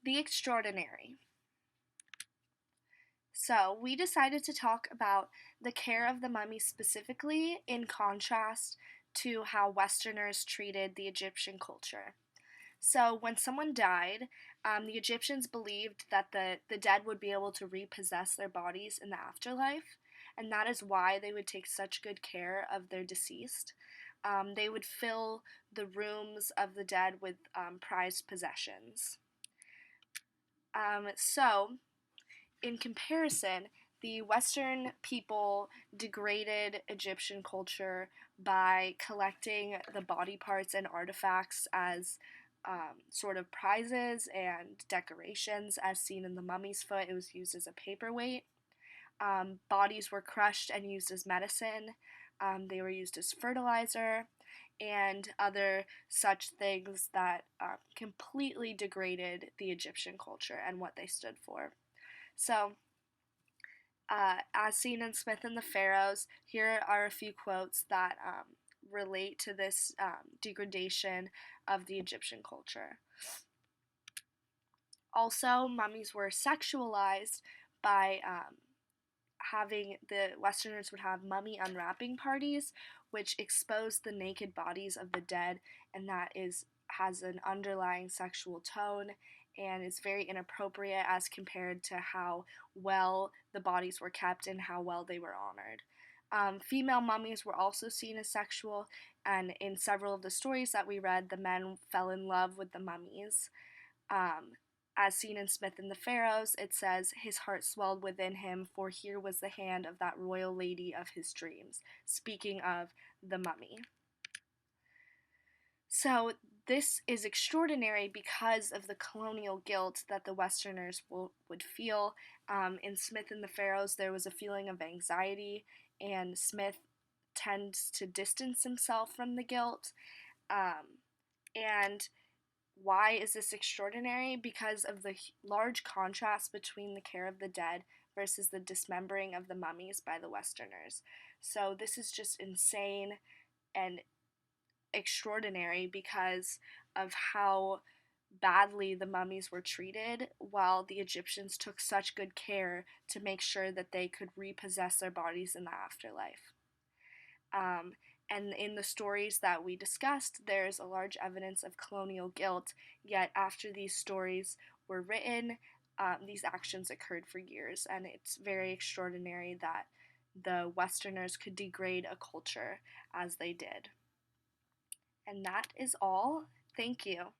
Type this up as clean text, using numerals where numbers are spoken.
The extraordinary. So, we decided to talk about the care of the mummy specifically in contrast to how Westerners treated the Egyptian culture. So, when someone died, the Egyptians believed that the dead would be able to repossess their bodies in the afterlife, and that is why they would take such good care of their deceased. They would fill the rooms of the dead with prized possessions. So, in comparison, the Western people degraded Egyptian culture by collecting the body parts and artifacts as sort of prizes and decorations, as seen in the mummy's foot. It was used as a paperweight. Bodies were crushed and used as medicine. They were used as fertilizer and other such things that completely degraded the Egyptian culture and what they stood for. So, as seen in Smith and the Pharaohs, here are a few quotes that relate to this degradation of the Egyptian culture. Also, mummies were sexualized by having the Westerners would have mummy unwrapping parties, which exposed the naked bodies of the dead, and that has an underlying sexual tone and is very inappropriate as compared to how well the bodies were kept and how well they were honored. Female mummies were also seen as sexual, and in several of the stories that we read, the men fell in love with the mummies. Um, as seen in Smith and the Pharaohs, it says, "His heart swelled within him, for here was the hand of that royal lady of his dreams," speaking of the mummy. So, this is extraordinary because of the colonial guilt that the Westerners would feel. In Smith and the Pharaohs, there was a feeling of anxiety, and Smith tends to distance himself from the guilt. Um, and why is this extraordinary? Because of the large contrast between the care of the dead versus the dismembering of the mummies by the Westerners. So, this is just insane and extraordinary because of how badly the mummies were treated, while the Egyptians took such good care to make sure that they could repossess their bodies in the afterlife. Um, and in the stories that we discussed, there's a large evidence of colonial guilt, yet, after these stories were written, these actions occurred for years, and it's very extraordinary that the Westerners could degrade a culture as they did. And that is all. Thank you.